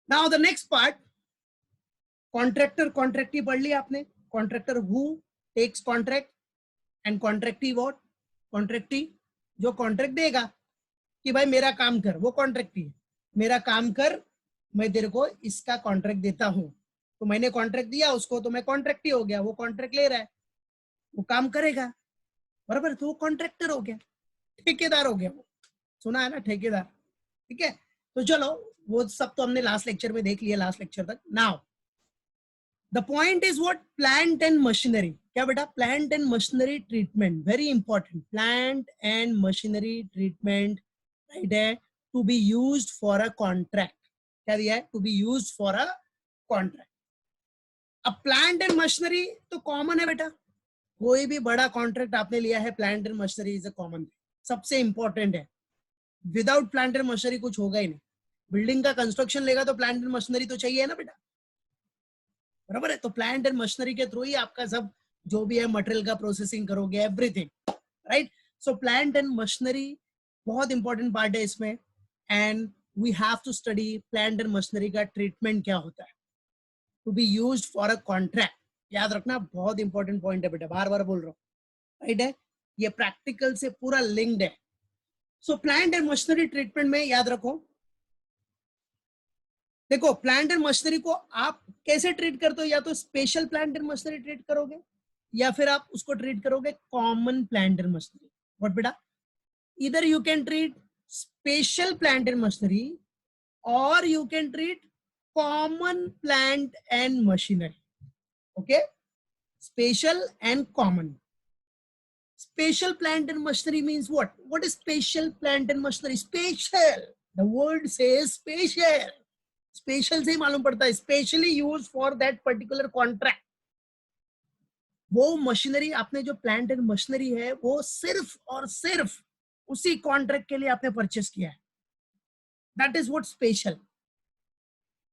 Now the next part, contractor contractee पढ़ लिया आपने. Contractor who takes contract and contractee what, contractee जो contract देगा कि भाई मेरा काम कर, वो कॉन्ट्रैक्टी है. मेरा काम कर, मैं तेरे को इसका कॉन्ट्रैक्ट देता हूं, तो मैंने कॉन्ट्रैक्ट दिया उसको, तो मैं कॉन्ट्रैक्टी हो गया. वो कॉन्ट्रैक्ट ले रहा है, वो काम करेगा, बराबर, तो वो कॉन्ट्रैक्टर हो गया, ठेकेदार हो गया. वो सुना है ना, ठेकेदार. ठीक है, तो चलो वो सब तो हमने लास्ट लेक्चर में देख लिया, लास्ट लेक्चर तक. Now the point is what, plant and machinery. क्या बेटा, plant and machinery treatment, very important. Plant and machinery treatment, right है, to be used for a contract. क्या दिया है, to be used for a contract. अब plant and machinery तो common है बेटा, कोई भी बड़ा कॉन्ट्रैक्ट आपने लिया है, plant and machinery is a common, सबसे इंपॉर्टेंट है. विदाउट प्लांट एंड मशीनरी कुछ होगा ही नहीं. बिल्डिंग का कंस्ट्रक्शन लेगा तो प्लांट एंड मशीनरी तो चाहिए ना बेटा, बराबर है. तो प्लांट एंड मशीनरी के थ्रू ही आपका सब जो भी है मटेरियल का प्रोसेसिंग करोगे, everything, right. So plant and machinery बहुत इंपॉर्टेंट पार्ट है इसमें. And we have to study plant and machinery का ट्रीटमेंट क्या होता है, to be used for a contract. याद रखना, बहुत इंपॉर्टेंट पॉइंट है बेटा, बार बार बोल रहा हूँ, राइट है. ये प्रैक्टिकल से पूरा लिंक्ड है. सो प्लांट एंड मशीनरी ट्रीटमेंट में याद रखो, देखो प्लांट एंड मशीनरी को आप कैसे ट्रीट करते हो, या तो special plant and machinery treat करोगे, या फिर आप उसको ट्रीट करोगे common plant and machinery. What बेटा, इधर you can treat special plant and machinery और you can treat common plant and machinery. Okay, special and common. Special plant and machinery means what? What is special plant and machinery? Special. The word says special. Special से ही मालूम पड़ता है, specially used for that particular contract. वो machinery आपने जो plant and machinery है वो सिर्फ और सिर्फ उसी कॉन्ट्रैक्ट के लिए आपने परचेस किया है. That is what special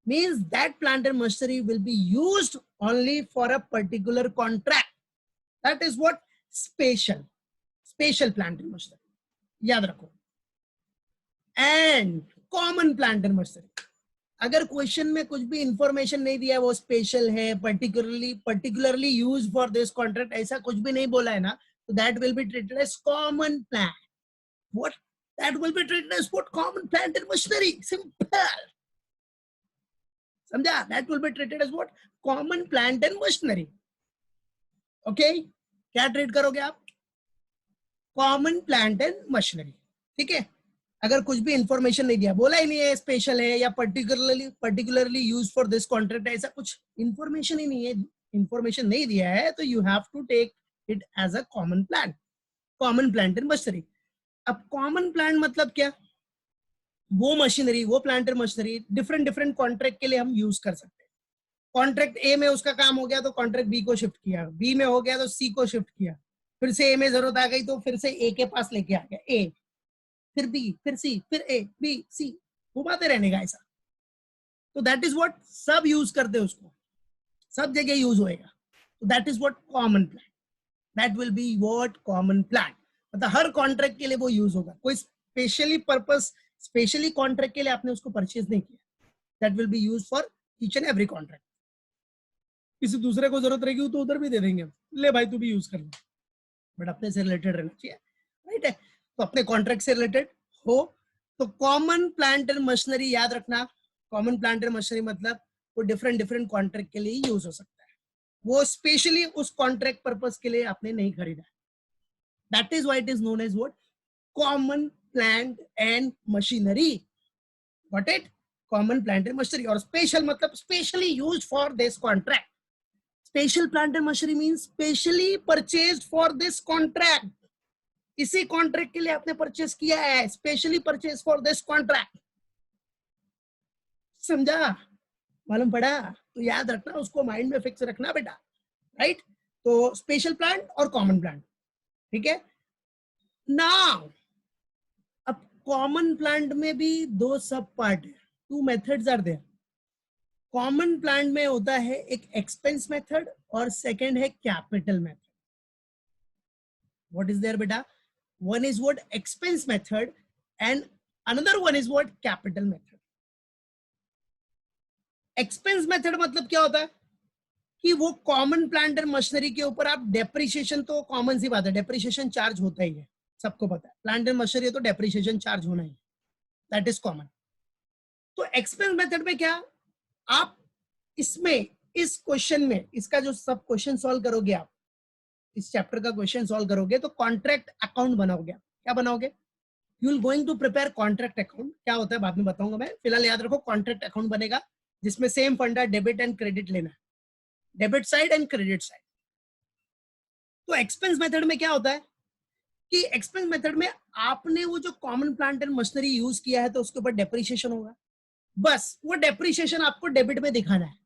means. That plant and machinery will be used only for a particular contract. That is what special. Special plant and machinery. याद रखो. And common plant and machinery, अगर question में कुछ भी information नहीं दिया है, वो स्पेशल है, particularly use for this contract, ऐसा कुछ भी नहीं बोला है ना, तो that will be treated as common plant. What, that will be treated as what, common plant and machinery. Simple, समझा? That will be treated as what, common plant and machinery. Okay, क्या ट्रीट करोगे आप, common plant and machinery. ठीक है, अगर कुछ भी information नहीं दिया, बोला ही नहीं है स्पेशल है या particularly use for this contract, ऐसा कुछ इंफॉर्मेशन ही नहीं है, इंफॉर्मेशन नहीं दिया है, तो you have to take it as a common plant, common plant and machinery. अब कॉमन प्लांट मतलब क्या, वो मशीनरी, वो plant and machinery different different contract के लिए हम यूज कर सकते हैं. कॉन्ट्रैक्ट ए में उसका काम हो गया तो कॉन्ट्रैक्ट बी को शिफ्ट किया, बी में हो गया तो सी को शिफ्ट किया, फिर से ए में जरूरत आ गई तो फिर से ए के पास लेके आ गया, ए फिर बी फिर सी फिर ए बी सी, घुमाते रहने का ऐसा. तो दैट इज व्हाट, सब यूज करते हैं उसको, सब जगह यूज होएगा. तो that is what common plan. That will be what common plan. मतलब हर कॉन्ट्रैक्ट के लिए वो यूज होगा, कोई स्पेशली पर्पस, स्पेशली कॉन्ट्रैक्ट के लिए आपने उसको परचेज नहीं किया. That will B use for each and every contract. किसी दूसरे को जरूरत रहेगी तो उधर भी दे देंगे, ले भाई तू भी यूज कर ले, बट अपने से रिलेटेड रहना चाहिए, राइट है. तो अपने कॉन्ट्रैक्ट से रिलेटेड हो. तो कॉमन प्लांट एंड मशीनरी याद रखना, कॉमन प्लांट एंड मशीनरी मतलब वो डिफरेंट डिफरेंट कॉन्ट्रैक्ट के लिए यूज हो सकता है, वो स्पेशली उस कॉन्ट्रैक्ट पर्पस के लिए आपने नहीं खरीदा. That is why it is known as what, common plant and machinery. Got it, common plant and machinery. और स्पेशल मतलब specially used for this contract. Special plant and machinery means specially purchased for this contract. इसी contract के लिए आपने purchase किया है, specially purchase for this contract. समझा, मालूम पड़ा? तो याद रखना, उसको माइंड में फिक्स रखना बेटा, राइट. तो स्पेशल प्लांट और कॉमन प्लांट, ठीक है. नाउ अब कॉमन प्लांट में भी दो सब पार्ट है, two methods are there. Common plant में होता है एक एक्सपेंस मेथड और सेकंड है capital method. What is there बेटा, one is what, expense method, and another one is what, capital method. Expense method मतलब क्या होता है कि वो कॉमन प्लांट एंड मशीनरी के ऊपर आप डेप्रिसिएशन, तो कॉमन सी बात है, डेप्रिसिएशन चार्ज होता ही है, सबको पता है, प्लांट एंड मशीनरी तो डेप्रिसिएशन चार्ज होना ही, दैट इज कॉमन। तो एक्सपेंस मेथड में क्या, आप इसमें इस क्वेश्चन में इसका जो सब क्वेश्चन सॉल्व करोगे, आप इस चैप्टर का क्वेश्चन सॉल्व करोगे तो कॉन्ट्रैक्ट अकाउंट बनाओगे। क्या बनाओगे? You will going to prepare contract account. क्या होता है बाद में बताऊंगा मैं, फिलहाल याद रखो कॉन्ट्रैक्ट अकाउंट बनेगा जिसमें सेम फंडा डेबिट एंड क्रेडिट लेना है, debit side and credit side. तो एक्सपेंस मेथड में क्या होता है कि एक्सपेंस मेथड में आपने वो जो common plant and machinery use किया है तो उसके ऊपर डेप्रिसिएशन होगा, बस वो डेप्रिसिएशन आपको डेबिट में दिखाना है,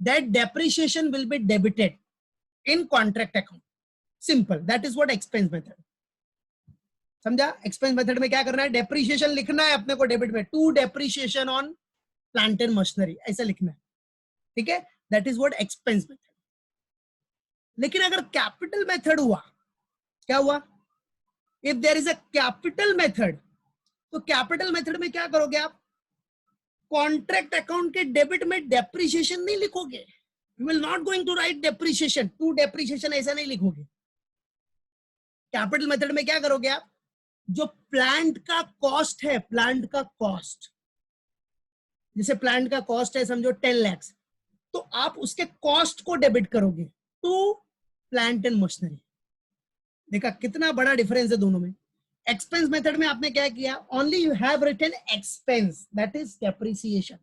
that depreciation will be debited in contract account, simple, that is what expense method. समझा? एक्सपेंस मेथड में क्या करना है, डेप्रिसिएशन लिखना है अपने को डेबिट में, to depreciation on plant and machinery, ऐसा लिखना है, ठीक है, that is what expense method. लेकिन अगर कैपिटल मेथड हुआ, क्या हुआ, if there is a capital method, तो कैपिटल मेथड में क्या करोगे आप, कॉन्ट्रैक्ट अकाउंट के डेबिट में डेप्रिसिएशन नहीं लिखोगे, you will not going to write depreciation, to depreciation ऐसा नहीं लिखोगे। कैपिटल मेथड में क्या करोगे आप, जो प्लांट का कॉस्ट है, प्लांट का कॉस्ट, जैसे प्लांट का कॉस्ट है समझो 10 लाख, तो आप उसके कॉस्ट को डेबिट करोगे टू प्लांट एंड मशीनरी। देखा कितना बड़ा डिफरेंस है दोनों में। एक्सपेंस मेथड में आपने क्या किया, only you have written expense, that is depreciation,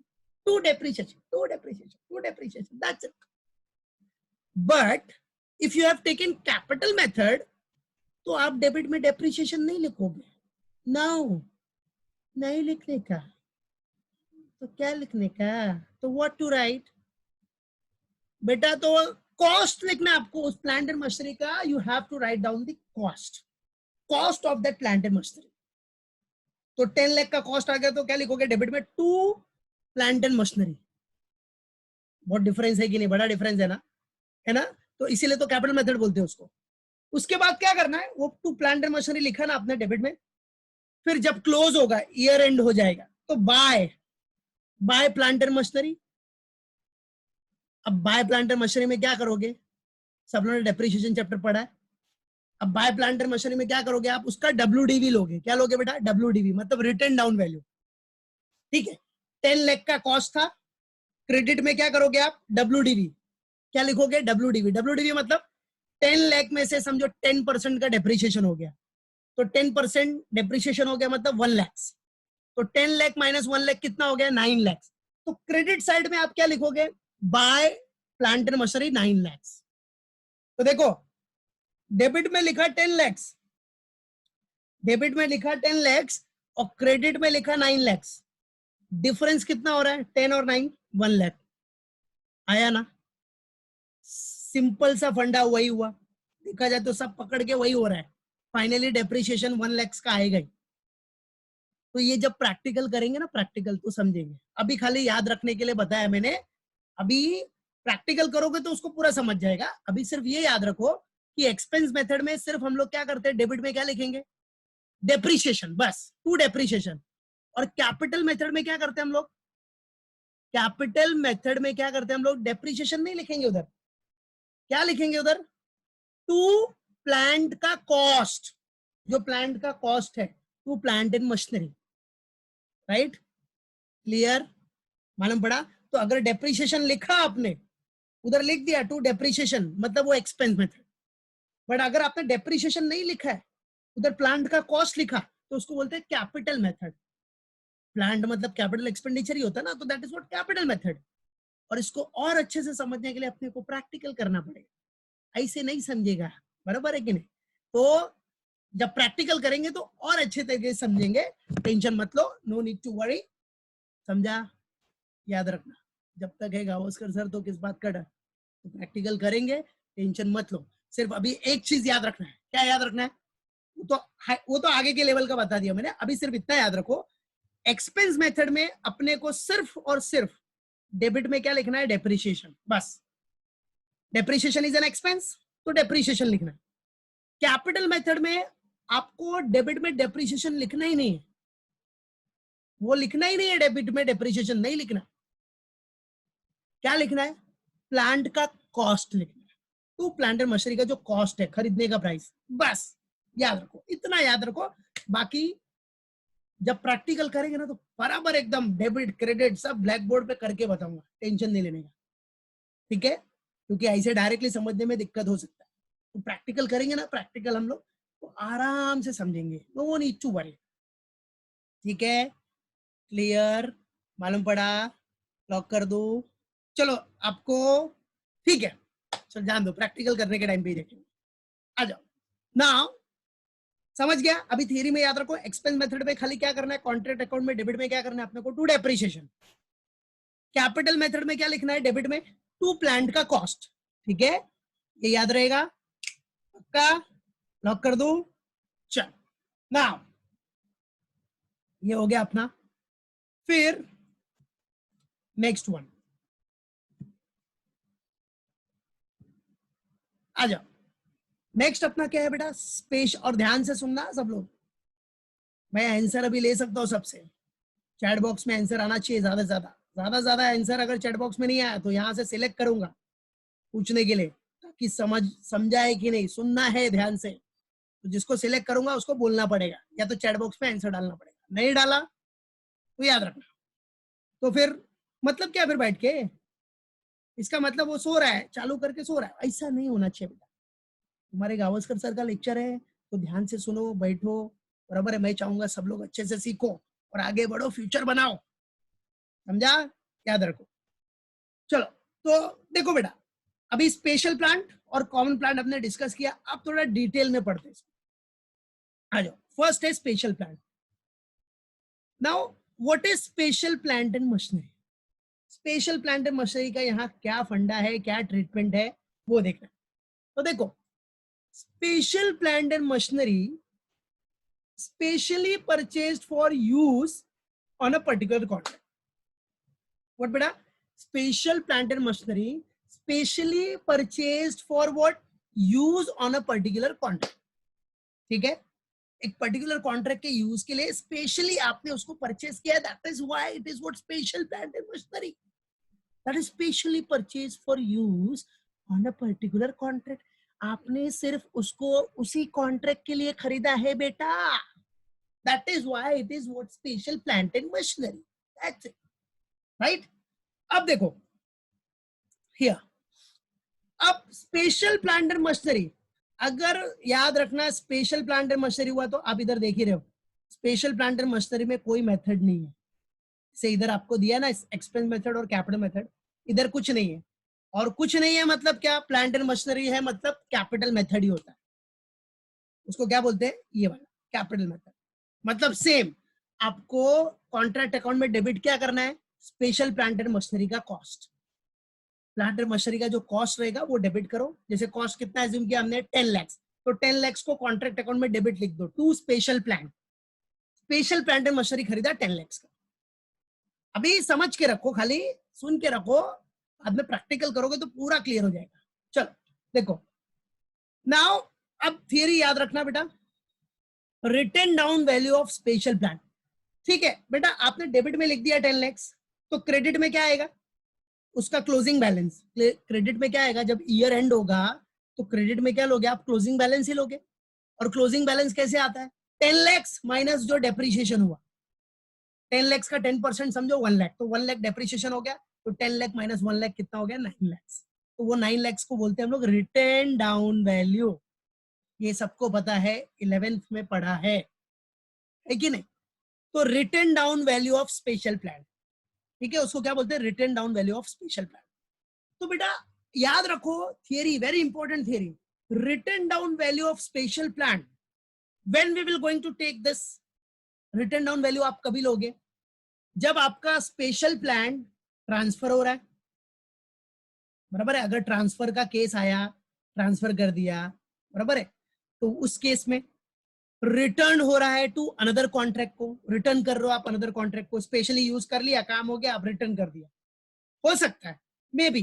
to depreciation, to depreciation, to depreciation, that's it. But if you have taken capital method, तो आप डेबिट में डेप्रिसिएशन नहीं लिखोगे, नो, नहीं लिखने का, तो क्या लिखने का, तो व्हाट टू राइट बेटा, तो कॉस्ट लिखना है आपको उस प्लांट एंड मशीनरी का, you have to write down the cost, cost of that plant and machinery. तो 10 लाख का कॉस्ट आ गया तो क्या लिखोगे डेबिट में, टू प्लांट एंड मशीनरी। बहुत डिफरेंस है कि नहीं, बड़ा डिफरेंस है ना, तो इसीलिए तो कैपिटल मेथड बोलते हैं उसको। उसके बाद क्या करना है, वो टू प्लांट एंड मशीनरी लिखा ना आपने डेबिट में, फिर जब क्लोज होगा, ईयर एंड हो जाएगा, तो बाय प्लांट एंड मशीनरी। अब बाय प्लांट एंड मशीनरी में क्या करोगे, सब लोगों ने डेप्रिसिएशन चैप्टर पढ़ा है, अब बाय प्लांट एंड मशीनरी में क्या करोगे आप, उसका WDV लोगे। क्या लोगे बेटा, WDV मतलब रिटर्न डाउन वैल्यू, ठीक है। 10 लाख का कॉस्ट था, क्रेडिट में क्या करोगे आप, WDV। क्या लिखोगे, WDV मतलब 10 लाख में से समझो 10% का डेप्रिसिएशन हो गया, तो 10% डेप्रिसिएशन हो गया मतलब 1 लाख, तो 10 लाख माइनस 1 लाख कितना हो गया, 9 लाख। तो क्रेडिट साइड में आप क्या लिखोगे, by plant and machinery 9 lakh. तो देखो डेबिट में लिखा 10 लाख, डेबिट में लिखा 10 लाख और क्रेडिट में लिखा 9 लाख, डिफरेंस कितना हो रहा है, 10 और 9, 1 लाख। आया ना, सिंपल सा फंडा वही हुआ, देखा जाए तो सब पकड़ के वही हो रहा है, फाइनली डेप्रिसिएशन 1 लाख का आएगा ही। तो ये जब प्रैक्टिकल करेंगे ना, प्रैक्टिकल तो समझेंगे, अभी खाली याद रखने के लिए बताया मैंने, अभी प्रैक्टिकल करोगे तो उसको पूरा समझ जाएगा। अभी सिर्फ ये याद रखो कि एक्सपेंस मेथड में सिर्फ हम लोग क्या करते हैं, डेबिट में क्या लिखेंगे, डेप्रिसिएशन, बस टू डेप्रिसिएशन। और कैपिटल मेथड में क्या करते हैं हम लोग, कैपिटल मेथड में क्या करते हैं हम लोग, डेप्रिसिएशन नहीं लिखेंगे उधर, क्या लिखेंगे उधर, टू प्लांट का कॉस्ट, जो प्लांट का कॉस्ट है, to plant and machinery, right, clear, मालूम पड़ा। तो अगर डेप्रिसिएशन लिखा आपने, उधर लिख दिया टू डेप्रिसिएशन, मतलब वो एक्सपेंस मेथड। बट अगर आपने डेप्रिसिएशन नहीं लिखा है, उधर प्लांट का कॉस्ट लिखा, तो उसको बोलते हैं कैपिटल मेथड। प्लांट मतलब कैपिटल एक्सपेंडिचर ही होता है ना, तो that is what capital method. और इसको और अच्छे से समझने के लिए अपने को प्रैक्टिकल करना पड़ेगा, ऐसे नहीं समझेगा, बराबर है कि नहीं। तो जब प्रैक्टिकल करेंगे तो और अच्छे तरीके से समझेंगे, टेंशन मत लो, नो नीड टू वरी, समझा, याद रखना। जब तक है गावस्कर सर तो किस बात का डर, तो प्रैक्टिकल करेंगे, टेंशन मत लो। सिर्फ अभी एक चीज याद रखना है, क्या याद रखना है, वो तो आगे के लेवल का बता दिया मैंने, अभी सिर्फ इतना याद रखो, एक्सपेंस मेथड में अपने को सिर्फ और सिर्फ डेबिट में क्या लिखना है, डेप्रिसिएशन, बस, डेप्रिसिएशन इज एन एक्सपेंस, तो डेप्रिसिएशन लिखना है। कैपिटल मेथड में आपको डेबिट में डेप्रिसिएशन लिखना ही नहीं है, वो लिखना ही नहीं है, डेबिट में डेप्रिसिएशन नहीं लिखना, क्या लिखना है, प्लांट का कॉस्ट लिखना है, तो प्लांट एंड मशीनरी का जो कॉस्ट है, खरीदने का प्राइस, बस याद रखो, इतना याद रखो। बाकी जब प्रैक्टिकल करेंगे ना तो बराबर एकदम डेबिट क्रेडिट सब ब्लैक बोर्ड पे करके बताऊंगा, टेंशन नहीं लेने का, ठीक है, क्योंकि ऐसे डायरेक्टली समझने में दिक्कत हो सकता है। तो प्रैक्टिकल करेंगे ना, प्रैक्टिकल हम लोग तो आराम से समझेंगे, नो नीड टू वरी, ठीक है, क्लियर, मालूम पड़ा, लॉक कर दो, चलो आपको, ठीक है, चल जान दो, प्रैक्टिकल करने के टाइम पे ही देखेंगे, आ जाओ नाउ। समझ गया, अभी थियरी में याद रखो, एक्सपेंस मेथड में खाली क्या करना है, कॉन्ट्रैक्ट अकाउंट में डेबिट में क्या करना है अपने को, टू डेप्रिसिएशन, कैपिटल मेथड में क्या लिखना है, डेबिट में टू प्लांट का कॉस्ट, ठीक है, ये याद रहेगा, पक्का, लॉक कर दो, चल नाउ ये हो गया अपना, फिर नेक्स्ट वन आ जाओ, नेक्स्ट अपना क्या है बेटा, स्पेस, और ध्यान से सुनना सब लोग, मैं आंसर अभी ले सकता हूँ सबसे, चैट बॉक्स में आंसर आना चाहिए, ज्यादा आंसर अगर चैट बॉक्स में नहीं आया तो यहाँ से सिलेक्ट करूंगा पूछने के लिए, ताकि समझा है कि नहीं, सुनना है ध्यान से, तो जिसको सिलेक्ट करूंगा उसको बोलना पड़ेगा, या तो चैट बॉक्स में आंसर डालना पड़ेगा, नहीं डाला तो याद रखना, तो फिर मतलब क्या, फिर बैठ के, इसका मतलब वो सो रहा है, चालू करके सो रहा है, ऐसा नहीं होना चाहिए बेटा, तुम्हारे गावस्कर सर का लेक्चर है तो ध्यान से सुनो, बैठो, बराबर है, मैं चाहूंगा सब लोग अच्छे से सीखो और आगे बढ़ो, फ्यूचर बनाओ, समझा, याद रखो। चलो तो देखो बेटा, अभी स्पेशल प्लांट और कॉमन प्लांट हमने डिस्कस किया, अब थोड़ा डिटेल में पढ़ते हैं, आ जाओ, फर्स्ट है special plant. Now what is special plant and machinery, special plant and machinery का यहाँ क्या फंडा है, क्या ट्रीटमेंट है, वो देखना। तो देखो, special plant and machinery specially purchased for use on a particular contract. What beta? Special plant and machinery specially purchased for what? Use on a particular contract. ठीक है, एक पर्टिकुलर कॉन्ट्रैक्ट के यूज के लिए स्पेशली आपने उसको purchase किया, that is why it is what special plant and machinery, that is specially purchase for use on a particular contract, आपने सिर्फ उसको उसी कॉन्ट्रैक्ट के लिए खरीदा है बेटा, that is why it is what special plant and machinery, that's it, right? अब देखो here, अब स्पेशल प्लांट एंड मशीनरी, अगर याद रखना स्पेशल प्लांट एंड मशीनरी हुआ तो आप इधर देख ही रहे हो, स्पेशल प्लांट एंड मशीनरी में कोई मेथड नहीं है, से इधर आपको दिया ना एक्सपेंस मेथड और कैपिटल मेथड, इधर कुछ नहीं है, और कुछ नहीं है मतलब क्या, प्लांट एंड मशीनरी है मतलब कैपिटल मेथड ही होता है, उसको क्या बोलते हैं, ये वाला कैपिटल मेथड, मतलब सेम, आपको कॉन्ट्रैक्ट अकाउंट में डेबिट क्या करना है, स्पेशल प्लांट एंड मशीनरी का कॉस्ट, प्लांट एंड मशीनरी का जो कॉस्ट रहेगा वो डेबिट करो, जैसे कॉस्ट कितना एज्यूम किया हमने 10 लाख, तो 10 लाख को कॉन्ट्रैक्ट अकाउंट में डेबिट लिख दो to special plant and machinery खरीदा 10 लाख का, अभी समझ के रखो, खाली सुन के रखो, बाद में प्रैक्टिकल करोगे तो पूरा क्लियर हो जाएगा। चलो देखो नाउ, अब थियरी याद रखना बेटा, written down value of special plant, ठीक है बेटा, आपने डेबिट में लिख दिया 10 लाख, तो क्रेडिट में क्या आएगा, उसका क्लोजिंग बैलेंस, क्रेडिट में क्या आएगा, जब ईयर एंड होगा तो क्रेडिट में क्या लोगे आप, क्लोजिंग बैलेंस ही लोगे, और क्लोजिंग बैलेंस कैसे आता है, 10 लाख माइनस जो डेप्रिसिएशन हुआ, 10 लाख का 10% समझो 1 लाख, तो 1 लाख डेप्रिसिएशन हो गया, तो 10 लाख माइनस 1 लाख कितना हो गया, 9 लाख, तो वो 9 लाख को बोलते हैं हम लोग रिटर्न डाउन वैल्यू, ये सबको पता है, 11th में पढ़ा है कि नहीं, तो return down value of special plan, ठीक है, उसको क्या बोलते हैं, return down value of special plan. तो बेटा याद रखो theory, very important theory, return down value of special plan, when we will going to take this, return down value आप कभी लोगे, जब आपका स्पेशल प्लान ट्रांसफर हो रहा है, बराबर है, अगर ट्रांसफर का केस आया, ट्रांसफर कर दिया, बराबर है, तो उस केस में रिटर्न हो रहा है टू अनदर कॉन्ट्रैक्ट को, रिटर्न कर रहे हो आप अनदर कॉन्ट्रैक्ट को, स्पेशली यूज कर लिया, काम हो गया, आप रिटर्न कर दिया, हो सकता है मे बी,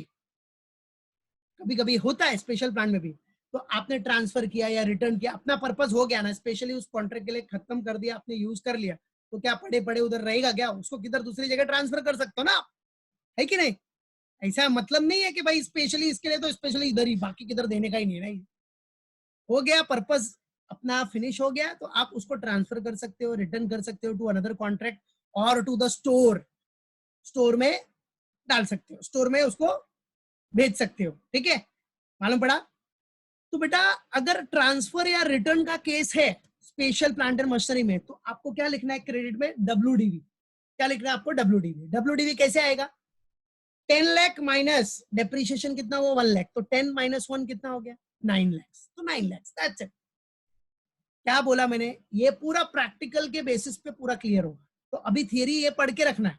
कभी कभी होता है स्पेशल प्लान में भी, तो आपने ट्रांसफर किया या रिटर्न किया, अपना पर्पस हो गया ना, स्पेशली उस कॉन्ट्रैक्ट के लिए खत्म कर दिया, आपने यूज कर लिया, तो क्या पड़े पड़े उधर रहेगा क्या, उसको किधर दूसरी जगह ट्रांसफर कर सकते हो ना, है कि नहीं, ऐसा मतलब नहीं है कि भाई स्पेशली इसके लिए तो स्पेशली इधर ही, बाकी किधर देने का ही नहीं है ना। हो गया पर्पस अपना फिनिश हो गया, तो आप उसको ट्रांसफर कर सकते हो, रिटर्न कर सकते हो टू अनदर कॉन्ट्रैक्ट और टू द स्टोर, स्टोर में डाल सकते हो, स्टोर में उसको भेज सकते हो। ठीक है, मालूम पड़ा? तो बेटा अगर ट्रांसफर या रिटर्न का केस है स्पेशल प्लांट एंड मशीनरी में, तो आपको क्या लिखना है क्रेडिट में? डब्ल्यूडीवी। क्या लिखना है आपको? डब्ल्यूडीवी। डब्ल्यूडीवी कैसे आएगा? 10 लाख माइनस डेप्रिसिएशन कितना हुआ? 1 लाख, तो 10 माइनस 1 कितना हो गया? 9 लाख। तो 9 लाख, दैट्स इट। क्या बोला मैंने? ये पूरा प्रैक्टिकल के बेसिस पे पूरा क्लियर होगा। तो अभी थियरी ये पढ़ के रखना है,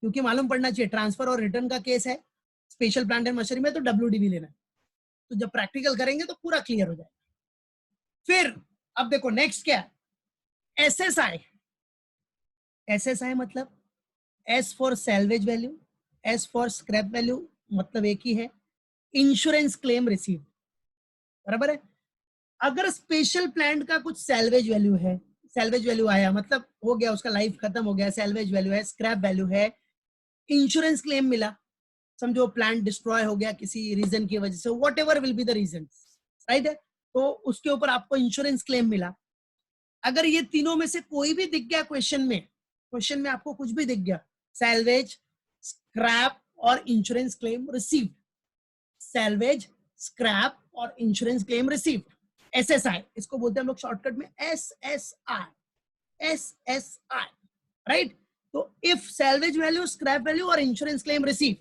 क्योंकि मालूम पड़ना चाहिए ट्रांसफर और रिटर्न का केस है स्पेशल प्लांट एंड मशीनरी में, तो डब्ल्यूडीवी लेना है। तो जब प्रैक्टिकल करेंगे तो पूरा क्लियर हो जाएगा। फिर अब देखो नेक्स्ट क्या है? एसएसआई। एसएसआई मतलब S for salvage value, S for scrap value, मतलब एक ही है। इंश्योरेंस क्लेम रिसीव, बराबर है। अगर स्पेशल प्लांट का कुछ सैल्वेज वैल्यू है, सैल्वेज वैल्यू आया मतलब हो गया, उसका लाइफ खत्म हो गया, सैल्वेज वैल्यू है, स्क्रैप वैल्यू है, इंश्योरेंस क्लेम मिला, समझो प्लांट डिस्ट्रॉय हो गया किसी रीजन की वजह से, whatever will be the reason, right है, तो उसके ऊपर आपको इंश्योरेंस क्लेम मिला। अगर ये तीनों में से कोई भी दिख गया क्वेश्चन में, क्वेश्चन में आपको कुछ भी दिख गया, सैल्वेज, स्क्रैप और insurance claim received, salvage, scrap और इंश्योरेंस क्लेम रिसीव्ड, एसएसआई, इसको बोलते हैं हम लोग शॉर्टकट में एसएसआई, एसएसआई, राइट। तो if salvage value, scrap value और insurance claim received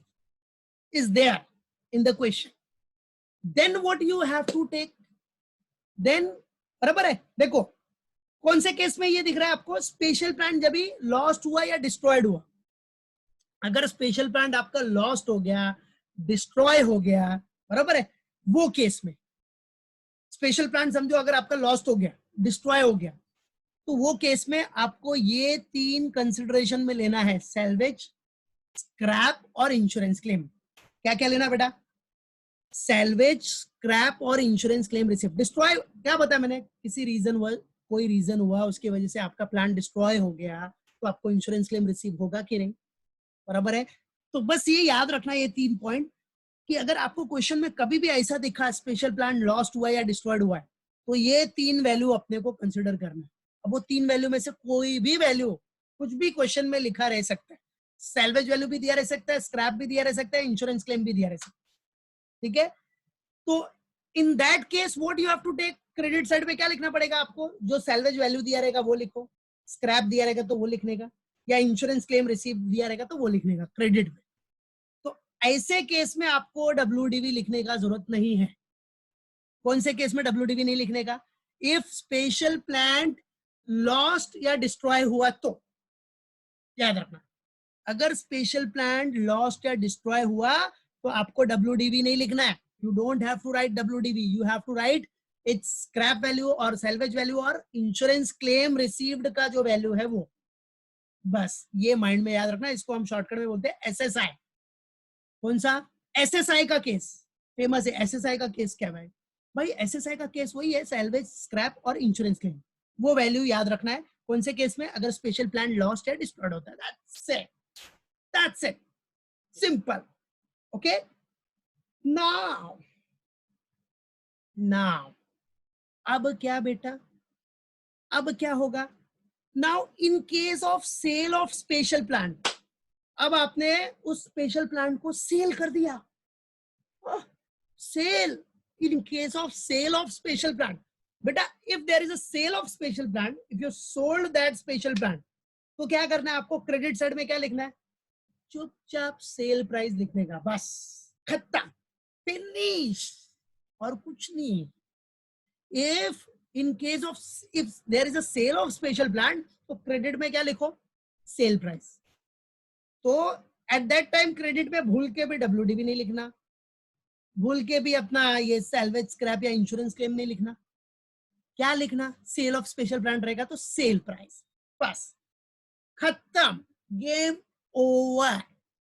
is there in the question, then what you have to take, then, बराबर है। देखो कौन से केस में ये दिख रहा है आपको? स्पेशल प्लांट जब भी लॉस्ट हुआ या डिस्ट्रॉयड हुआ। अगर स्पेशल प्लांट आपका लॉस्ट हो गया, डिस्ट्रॉय हो गया, बराबर है, वो केस में स्पेशल प्लांट समझो अगर आपका लॉस्ट हो गया, डिस्ट्रॉय हो गया, तो वो केस में आपको ये तीन कंसिडरेशन में लेना है, सैल्वेज, स्क्रैप और इंश्योरेंस क्लेम। क्या क्या लेना बेटा? सैल्वेज, स्क्रैप और इंश्योरेंस क्लेम रिसिप्ट। डिस्ट्रॉय क्या बताया मैंने? किसी रीजन हुआ, कोई रीजन हुआ उसकी वजह से आपका प्लांट डिस्ट्रॉय हो गया, तो आपको इंश्योरेंस क्लेम रिसीव होगा कि नहीं, बराबर है। तो बस ये याद रखना ये 3 पॉइंट, कि अगर आपको क्वेश्चन में कभी भी ऐसा दिखा स्पेशल प्लांट लॉस्ट हुआ या डिस्ट्रॉयड हुआ है, तो ये 3 वैल्यू अपने को कंसिडर करना है। अब वो 3 वैल्यू में से कोई भी वैल्यू कुछ भी क्वेश्चन में लिखा रह सकता है, सैल्वेज वैल्यू भी दिया रह सकता है, स्क्रैप भी दिया रह सकता है, इंश्योरेंस क्लेम भी दिया रह सकता है, ठीक है। तो in that case what you have to take, credit side पे क्या लिखना पड़ेगा आपको? जो सैल्वेज वैल्यू दिया रहेगा वो लिखो, स्क्रैप दिया रहेगा तो वो लिखने का, या इंश्योरेंस क्लेम रिसीव दिया रहेगा तो वो लिखने का क्रेडिट में। तो ऐसे केस में आपको डब्ल्यूडीवी लिखने का जरूरत नहीं है। कौन से केस में डब्ल्यूडीवी नहीं लिखने का? इफ स्पेशल प्लांट लॉस्ट या डिस्ट्रॉय हुआ तो, याद रखना, अगर स्पेशल प्लांट लॉस्ट या डिस्ट्रॉय हुआ तो आपको डब्ल्यूडीवी नहीं लिखना है। You don't have to write WDV, you have to write its scrap value और सैल्वेज वैल्यू और इंश्योरेंस क्लेम रिसीव्ड का जो वैल्यू है वो, बस ये माइंड में याद रखना। इसको हम शॉर्टकट में बोलते हैं एसएसआई। कौन सा? एसएसआई का केस फेमस है। एसएसआई का केस क्या है भाई? एसएसआई का केस वही है, सैल्वेज, स्क्रैप और इंश्योरेंस क्लेम, वो वैल्यू याद रखना है। कौन से केस में? अगर स्पेशल प्लान लॉस्ट या डिस्ट्रॉयड होता है, that's it, simple, okay. Now अब क्या बेटा, अब क्या होगा? Now in case of sale of special plant, अब आपने उस स्पेशल प्लांट को सेल कर दिया, sale, in case of sale of special plant, बेटा if there is a sale of special plant, if you sold that special plant, तो क्या करना है आपको? क्रेडिट साइड में क्या लिखना है? चुपचाप सेल प्राइस लिखने का, बस, खत्म, फिनिश, और कुछ नहीं। If in case of, if there is a sale of special plant, तो क्रेडिट में क्या लिखो? Sale price. तो एट दैट टाइम क्रेडिट में भूल के भी डब्ल्यूडीवी नहीं लिखना, भूल के भी अपना ये सैल्वेज, स्क्रैप या इंश्योरेंस क्लेम नहीं लिखना। क्या लिखना? सेल ऑफ स्पेशल प्लांट रहेगा तो सेल प्राइस, बस, खत्म, गेम ओवर,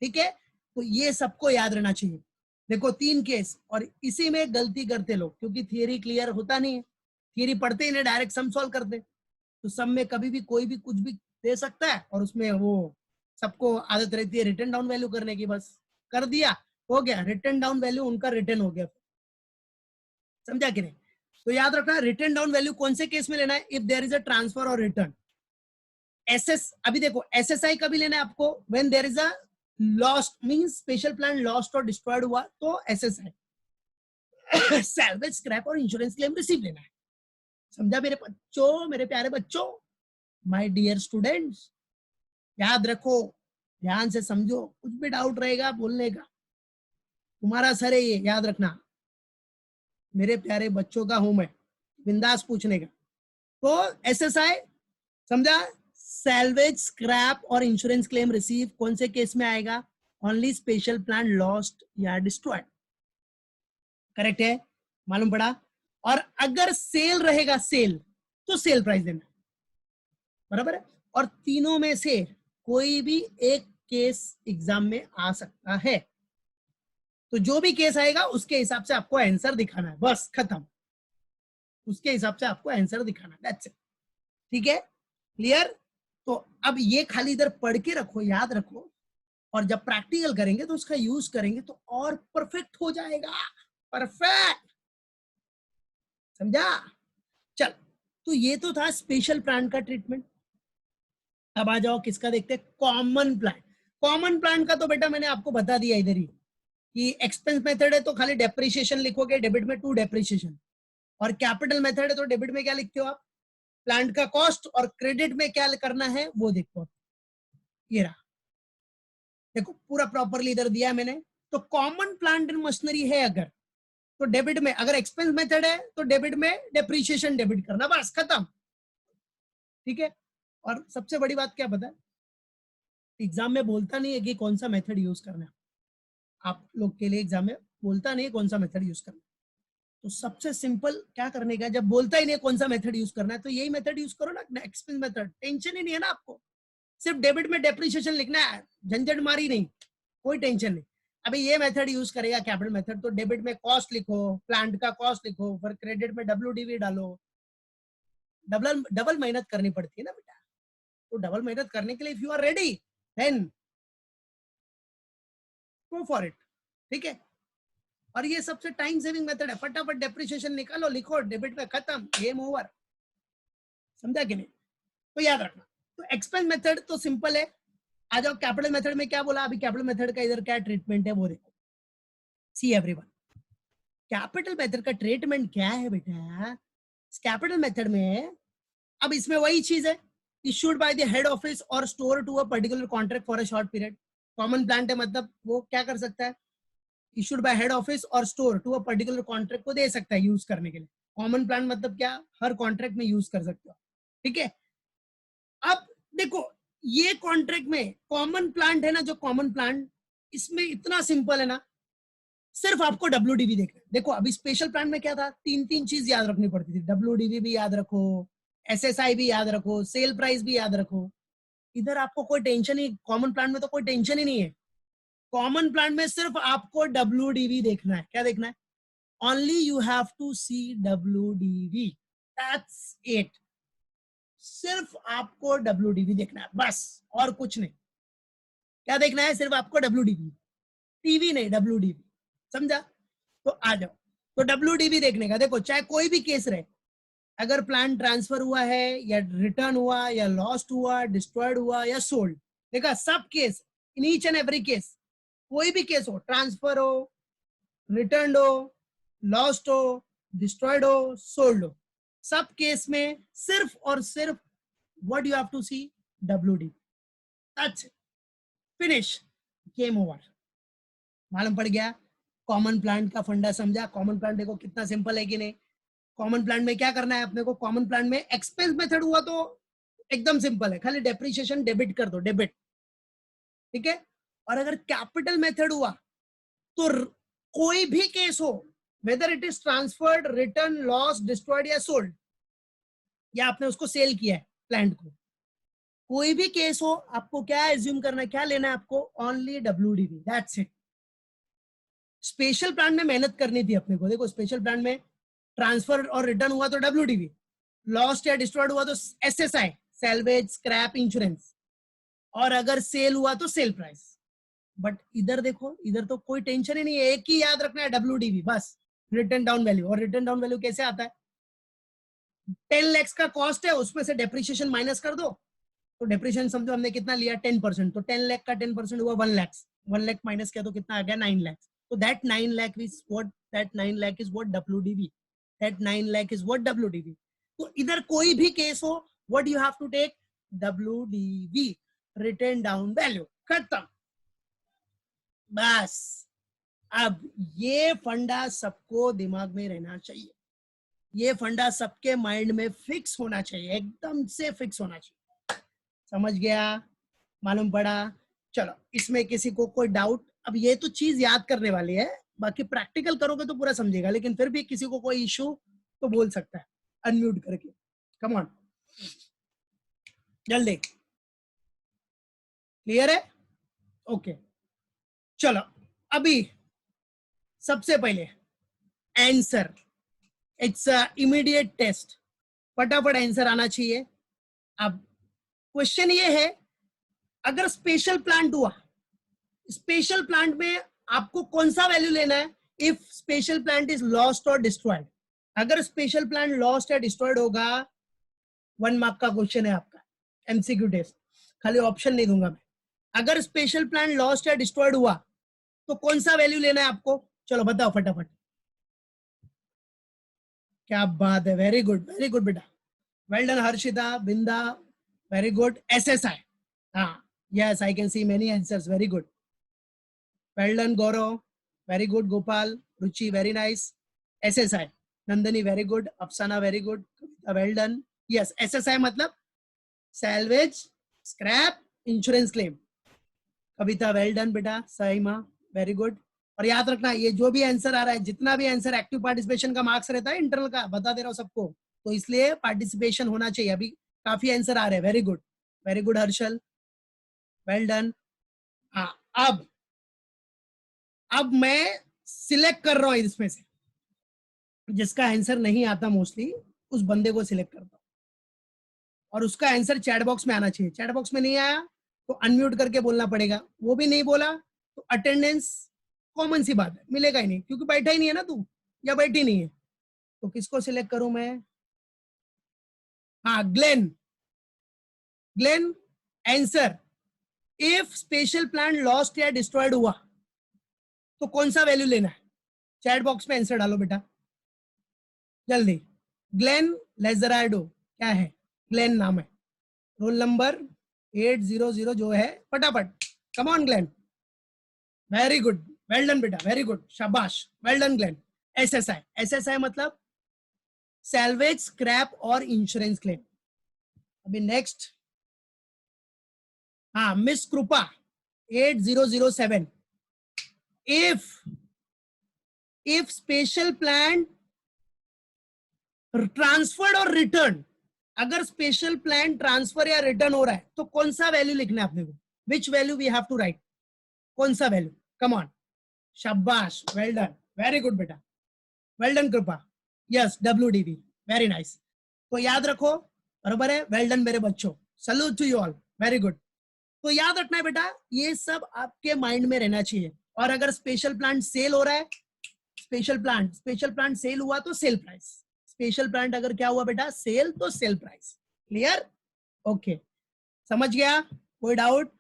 ठीक है। तो ये सबको याद रहना चाहिए। देखो 3 केस, और इसी में गलती करते लोग, क्योंकि थियरी क्लियर होता नहीं है, थियरी पढ़ते ही नहीं, डायरेक्ट सम सॉल्व करते। तो सम में कभी भी कोई भी कुछ भी दे सकता है, और उसमें वो सबको आदत रहती है रिटर्न डाउन वैल्यू करने की, बस कर दिया हो गया, रिटर्न डाउन वैल्यू उनका रिटर्न हो गया, समझा कि नहीं? तो याद रखना रिटर्न डाउन वैल्यू कौन से केस में लेना है, if there is a transfer और रिटर्न। एसएस, अभी देखो एसएसआई कभी लेना है आपको, when there is a lost, means special plan lost और डिस्ट्रॉयड हुआ तो एसएसआई। सैल्वेज, स्क्रैप और इंश्योरेंस क्लेम रिसीव लेना है, समझा मेरे बच्चों, मेरे प्यारे बच्चों, माय डियर स्टूडेंट्स, याद रखो, ध्यान से समझो, कुछ भी डाउट रहेगा बोलने का, तुम्हारा सर है ये, याद रखना, मेरे प्यारे बच्चों का हूं मैं, बिंदास पूछने का। तो एसएसआई समझा, सैल्वेज, स्क्रैप और इंश्योरेंस क्लेम रिसीव कौन से केस में आएगा, ओनली स्पेशल प्लान लॉस्ट या डिस्ट्रॉयड, करेक्ट है, मालूम पड़ा। और अगर सेल रहेगा, सेल, तो सेल प्राइस देना, बराबर है। और तीनों में से कोई भी एक केस एग्जाम में आ सकता है, तो जो भी केस आएगा उसके हिसाब से आपको आंसर दिखाना है, बस खत्म, उसके हिसाब से आपको आंसर दिखाना है, दैट्स इट, ठीक है, क्लियर। तो अब ये खाली इधर पढ़ के रखो, याद रखो, और जब प्रैक्टिकल करेंगे तो उसका यूज करेंगे तो और परफेक्ट हो जाएगा, परफेक्ट, समझा। चल, तो ये तो था स्पेशल प्लान का ट्रीटमेंट। अब आ जाओ किसका देखते हैं, कॉमन प्लान। कॉमन प्लान का तो बेटा मैंने आपको बता दिया इधर ही कि एक्सपेंस मेथड है तो खाली डेप्रिसिएशन लिखोगे, डेबिट में टू डेप्रिसिएशन, और कैपिटल मेथड है तो डेबिट में क्या लिखते हो आप, प्लांट का कॉस्ट, और क्रेडिट में क्या करना है वो देखो, ये रहा, देखो पूरा प्रॉपरली इधर दिया मैंने। तो कॉमन प्लांट एंड मशीनरी है अगर, तो डेबिट में, अगर एक्सपेंस मेथड है तो डेबिट में डेप्रिसिएशन डेबिट करना, बस खत्म, ठीक है। और सबसे बड़ी बात क्या पता है, एग्जाम में बोलता नहीं है कि कौन सा मेथड यूज करना है, आप लोग के लिए एग्जाम में बोलता नहीं है कौन सा मेथड यूज करना है, तो सबसे सिंपल क्या करने का, जब बोलता ही नहीं है कौन सा मेथड यूज करना है तो यही मेथड यूज करो ना, एक्सपेंस मेथड, टेंशन ही नहीं है ना आपको, सिर्फ डेबिट में डेप्रिसिएशन लिखना है, झंझट मारी नहीं, कोई टेंशन नहीं। अभी ये मेथड यूज करेगा कैपिटल मेथड, तो डेबिट में कॉस्ट लिखो, प्लांट का कॉस्ट लिखो, फिर क्रेडिट में डब्ल्यूडीवी डालो, डबल डबल मेहनत करनी पड़ती है ना बेटा, तो डबल मेहनत करने के लिए if you are ready then go for it, ठीक है। और ये सबसे टाइम सेविंग मेथड है, फटाफट डेप्रिसिएशन निकालो, लिखो डेबिट में, खत्म, गेम ओवर, समझा कि नहीं। तो याद रखना, तो एक्सपेंस मेथड तो सिंपल है। आ जाओ कैपिटल मेथड में, क्या बोला अभी, कैपिटल मेथड का इधर क्या ट्रीटमेंट है वो देखो, सी एवरीवन, कैपिटल मेथड का ट्रीटमेंट क्या है बेटा, कैपिटल मेथड में, अब इसमें वही चीज है, issued by the head office और store to a particular contract for a short period. Common plant है मतलब वो क्या कर सकता है, इश्यूड बाय हेड ऑफिस और store to a particular contract को दे सकता है यूज करने के लिए। कॉमन प्लांट मतलब क्या, हर कॉन्ट्रैक्ट में यूज कर सकते हो, ठीक है। अब देखो ये कॉन्ट्रैक्ट में कॉमन प्लांट है ना, जो कॉमन प्लांट, इसमें इतना सिंपल है ना, सिर्फ आपको डब्ल्यूडीवी देखना है। देखो अभी स्पेशल प्लान में क्या था, तीन तीन चीज याद रखनी पड़ती थी, डब्ल्यूडीवी भी याद रखो, एसएसआई भी याद रखो, सेल प्राइस भी याद रखो। इधर आपको कोई टेंशन ही, कॉमन प्लान में तो कोई टेंशन ही नहीं है। कॉमन प्लान में सिर्फ आपको डब्ल्यूडीवी देखना है, क्या देखना है, only you have to see WDV, that's it, सिर्फ आपको डब्ल्यूडीवी देखना है बस, और कुछ नहीं। क्या देखना है, सिर्फ आपको डब्ल्यूडीवी, टीवी नहीं, डब्ल्यूडीवी, समझा। तो आ जाओ, तो डब्ल्यूडीवी देखने का, देखो चाहे कोई भी केस रहे, अगर प्लान ट्रांसफर हुआ है या रिटर्न हुआ या लॉस्ट हुआ, डिस्ट्रॉयड हुआ या सोल्ड, देखा सब case, in each and every case, कोई भी केस हो, ट्रांसफर हो, रिटर्न हो, लॉस्ट हो, डिस्ट्रॉयड हो, सोल्ड हो, सब केस में सिर्फ और सिर्फ what you have to see, WDV, that's it, finish, game over, मालूम पड़ गया। कॉमन प्लांट का फंडा समझा, कॉमन प्लांट देखो कितना सिंपल है कि नहीं। कॉमन प्लांट में क्या करना है अपने को, कॉमन प्लांट में एक्सपेंस मेथड हुआ तो एकदम सिंपल है, खाली डेप्रिसिएशन डेबिट कर दो, डेबिट, ठीक है। और अगर कैपिटल मेथड हुआ तो कोई भी केस हो, whether it is transferred, return, loss, destroyed या सोल्ड, या आपने उसको सेल किया है प्लांट को, कोई भी केस हो, आपको क्या एज्यूम करना है, क्या लेना है आपको, only WDV, that's it. Special plan में मेहनत करनी थी अपने को, देखो स्पेशल प्लान में ट्रांसफर और रिटर्न हुआ तो डब्ल्यूडीवी, लॉस्ट या डिस्ट्रॉयड हुआ तो एसएसआई, सैल्वेज, स्क्रैप, इंश्योरेंस, और अगर सेल हुआ तो सेल प्राइस, बट इधर देखो, इधर तो कोई टेंशन ही नहीं है, एक ही याद रखना है WDV बस, रिटर्न डाउन वैल्यू। और रिटर्न डाउन वैल्यू कैसे आता है? 10 लाख का कॉस्ट है, उसमें से डेप्रिसिएशन माइनस कर दो, तो डेप्रिसिएशन समझो हमने कितना लिया 10%, तो 10 लाख का 10% हुआ 1 लाख, 1 लाख माइनस किया तो कितना आ गया 9 लाख। तो that 9 lakh is what WDV, that 9 lakh is what WDV। तो इधर कोई भी केस हो, what you have to take? WDV, return down value, खत्म बस। अब ये फंडा सबको दिमाग में रहना चाहिए, ये फंडा सबके माइंड में फिक्स होना चाहिए, एकदम से फिक्स होना चाहिए। समझ गया? मालूम पड़ा? चलो, इसमें किसी को कोई डाउट? अब ये तो चीज याद करने वाली है, बाकी प्रैक्टिकल करोगे तो पूरा समझेगा, लेकिन फिर भी किसी को कोई इशू तो बोल सकता है अनम्यूट करके। कम ऑन, जल्दी। क्लियर है? ओके, चलो अभी सबसे पहले आंसर, इट्स इमीडिएट टेस्ट, फटाफट आंसर आना चाहिए। अब क्वेश्चन ये है, अगर स्पेशल प्लांट हुआ, स्पेशल प्लांट में आपको कौन सा वैल्यू लेना है? If special plant is lost और डिस्ट्रॉयड। अगर स्पेशल प्लांट लॉस्ट या डिस्ट्रॉयड होगा, 1 मार्क का क्वेश्चन है आपका, MCQ टेस्ट, खाली ऑप्शन नहीं दूंगा मैं। अगर स्पेशल प्लांट लॉस्ट या डिस्ट्रॉयड हुआ तो कौन सा वैल्यू लेना है आपको? चलो बताओ फटाफट। क्या बात है, वेरी गुड बेटा, well done Harshita, Binda, very good. SSI, हाँ, yes, I can see many answers, very good, well done Gaurav, very good Gopal, Ruchi, very nice. SSI, Nandani, very good, Afsana, very good, well done. Yes, SSI मतलब salvage, scrap, insurance claim. कविता, well done बेटा, सहीमा, very good. और याद रखना, ये जो भी answer आ रहा है, जितना भी आंसर एक्टिव पार्टिसिपेशन का मार्क्स रहता है इंटरनल का, बता दे रहा हूँ सबको, तो इसलिए पार्टिसिपेशन होना चाहिए। अभी काफी आंसर आ रहे हैं, very good Harshal, well done. हाँ, अब मैं सिलेक्ट कर रहा हूं इसमें से, जिसका आंसर नहीं आता मोस्टली उस बंदे को सिलेक्ट करता हूं, और उसका आंसर चैट बॉक्स में आना चाहिए। चैट बॉक्स में नहीं आया तो अनम्यूट करके बोलना पड़ेगा, वो भी नहीं बोला तो अटेंडेंस, कॉमन सी बात है, मिलेगा ही नहीं, क्योंकि बैठा ही नहीं है ना तू, या बैठी नहीं है। तो किसको सिलेक्ट करूं मैं? हाँ, Glenn, answer, if special plant lost या डिस्ट्रॉयड हुआ तो कौन सा वैल्यू लेना है? चैट बॉक्स में आंसर डालो बेटा, जल्दी। ग्लेन लेजराडो, क्या है? ग्लेन नाम है, रोल नंबर 800 जो है, फटाफट, come on Glenn, very good, well done बेटा, वेरी गुड, शाबाश, वेल डन ग्लेन। SSI मतलब सैल्वेज, स्क्रैप और इंश्योरेंस क्लेम। अभी नेक्स्ट, हाँ, मिस कृपा 8007, इफ स्पेशल प्लान ट्रांसफर्ड और रिटर्न, अगर स्पेशल प्लान ट्रांसफर या रिटर्न हो रहा है तो कौन सा वैल्यू लिखना है अपने को? Which value we have to write? कौन सा वैल्यू? कम ऑन, शाबाश, वेल डन, वेरी गुड बेटा, well done Kripa, yes, WDV, very nice. तो याद रखो, बराबर है, वेल डन मेरे बच्चों, salute to you all, very good. तो याद रखना है बेटा, ये सब आपके माइंड में रहना चाहिए। और अगर स्पेशल प्लांट सेल हो रहा है, स्पेशल प्लांट सेल हुआ तो सेल प्राइस, स्पेशल प्लांट अगर क्या हुआ बेटा, सेल, तो सेल प्राइस। क्लियर? ओके, समझ गया? कोई डाउट?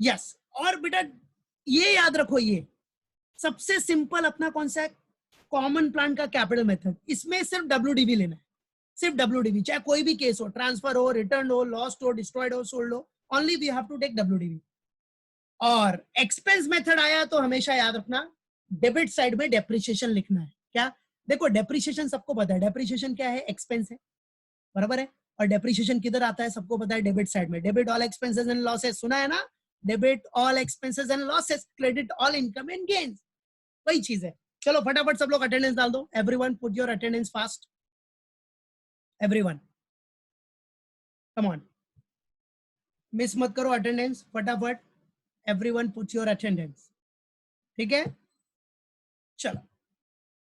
यस। और बेटा ये याद रखो, ये सबसे सिंपल अपना कौन सा है? कॉमन प्लांट का कैपिटल मेथड। इसमें सिर्फ WDV लेना है, सिर्फ WDV, चाहे कोई भी केस हो, ट्रांसफर हो, रिटर्न हो, लॉस्ट हो, डिस्ट्रॉयड हो, सोल्ड हो, only we have to take WDV। और एक्सपेंस मेथड आया तो हमेशा याद रखना, डेबिट साइड में डेप्रिसिएशन लिखना है। क्या? देखो, डेप्रिसिएशन सबको पता है, डेप्रिसिएशन क्या है? एक्सपेंस है, बराबर है। और डेप्रिसिएशन किधर आता है? सबको पता है, डेबिट साइड में। Debit all expenses and losses, सुना है ना? Debit all expenses and losses, credit all income and gains, वही चीज है। चलो फटाफट सब लोग अटेंडेंस डाल दो, everyone put your attendance fast, everyone, come on, miss मत करो अटेंडेंस, फटाफट, एवरीवन पुट योर अटेंडेंस, ठीक है? चलो,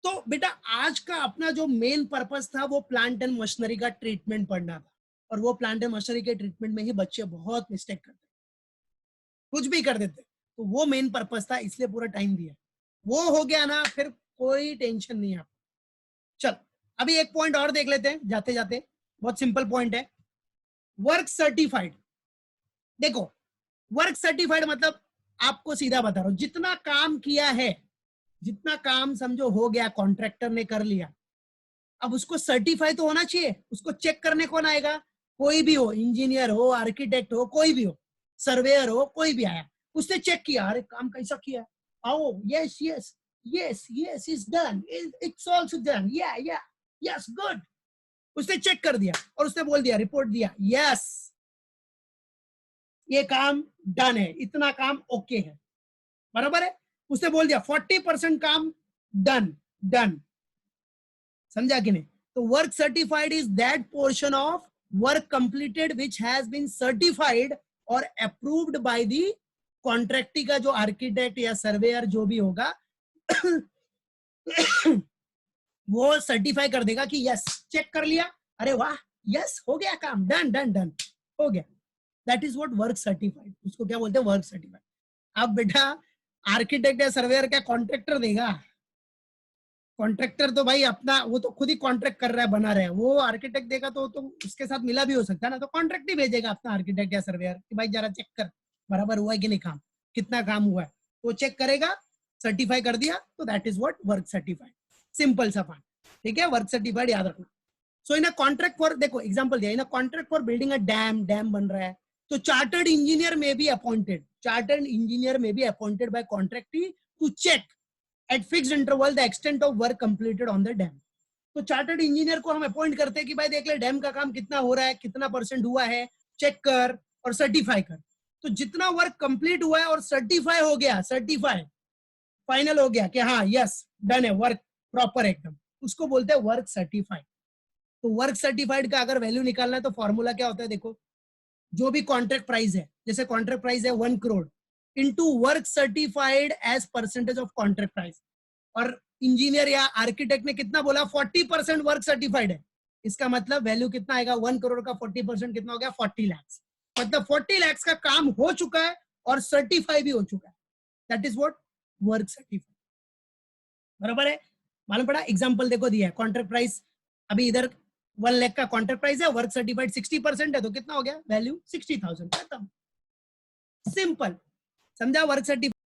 तो बेटा आज का अपना जो मेन पर्पस था वो प्लांट एंड मशीनरी का ट्रीटमेंट पढ़ना था। और वो प्लांट एंड मशीनरी के ट्रीटमेंट में ही बच्चे बहुत मिस्टेक करते, कुछ भी कर देते। तो वो मेन पर्पस था, इसलिए पूरा टाइम दिया। वो हो गया ना, फिर कोई टेंशन नहीं है। चल अभी एक पॉइंट और देख लेते हैं जाते जाते, बहुत सिंपल पॉइंट है, वर्क सर्टिफाइड। देखो वर्क सर्टिफाइड मतलब आपको सीधा बता रहा हूं, जितना काम किया है, जितना काम समझो हो गया, कॉन्ट्रैक्टर ने कर लिया, अब उसको सर्टिफाई तो होना चाहिए। उसको चेक करने कौन आएगा? कोई भी हो, इंजीनियर हो, आर्किटेक्ट हो, कोई भी हो, सर्वेयर हो, कोई भी आया, उसने चेक किया, अरे काम कैसा किया, आओ, yes yes yes yes is done, it's also done, या यस गुड, उसने चेक कर दिया और उसने बोल दिया, रिपोर्ट दिया, यस ये काम डन है, इतना काम ओके है, बराबर है। उसने बोल दिया 40% काम डन, डन, समझा कि नहीं? तो work certified is that portion of work completed which has been certified और अप्रूव्ड बाय द कॉन्ट्रैक्टी का जो आर्किटेक्ट या सर्वेयर जो भी होगा वो सर्टिफाई कर देगा कि यस चेक कर लिया, अरे वाह, यस हो गया काम, डन डन डन, हो गया। That is what work certified, उसको क्या बोलते हैं? Work certified. अब बेटा आर्किटेक्ट या सर्वेयर क्या कॉन्ट्रैक्टर देगा? कॉन्ट्रैक्टर तो भाई अपना, वो तो खुद ही कॉन्ट्रैक्ट कर रहा है, बना रहा है, वो आर्किटेक्ट देगा तो उसके साथ मिला भी हो सकता है ना, तो कॉन्ट्रैक्ट ही भेजेगा अपना आर्किटेक्ट या सर्वेयर कि भाई जरा चेक कर, बराबर हुआ है कि नहीं काम, कितना काम हुआ है, तो चेक करेगा, सर्टिफाई कर दिया, तो that is what work certified. Simple सा पार्ट, ठीक है, वर्क सर्टिफाइड याद रखना। So in a contract for, देखो एग्जांपल दिया, in a contract for building a dam, dam बन रहा है, तो chartered engineer may be appointed, chartered engineer may be appointed by contractee to check at fixed interval the extent of work completed on the dam। तो chartered engineer को हम appoint करते हैं कि भाई देख ले डैम का काम कितना हो रहा है, कितना परसेंट हुआ है, चेक कर और सर्टिफाई कर। तो जितना वर्क कंप्लीट हुआ है और सर्टिफाई हो गया, सर्टिफाई फाइनल हो गया कि हाँ यस डन है, वर्क प्रॉपर एकदम, उसको बोलते हैं वर्क सर्टिफाइड। तो वर्क सर्टिफाइड का अगर वैल्यू निकालना है तो फॉर्मूला क्या होता है? देखो, जो भी कॉन्ट्रैक्ट प्राइस है, जैसे कॉन्ट्रैक्ट प्राइस है 1 crore into work certified as percentage of contract price, और इंजीनियर या आर्किटेक्ट ने कितना बोला? 40% वर्क सर्टिफाइड है, इसका मतलब वैल्यू कितना आएगा? 1 करोड़ का 40% कितना हो गया? 40 लाख। मतलब 40 लाख का काम हो चुका है और सर्टिफाई भी हो चुका है, that is what work certified, बराबर है। मालूम पड़ा? एग्जांपल देखो दिया है, कॉन्ट्रैक्ट प्राइस अभी इधर 1 लाख का कॉन्ट्रैक्ट प्राइस है, वर्क सर्टिफाइड 60% है, तो कितना हो गया? वैल्यू 60,000, खत्म, सिंपल, समझा? Work certified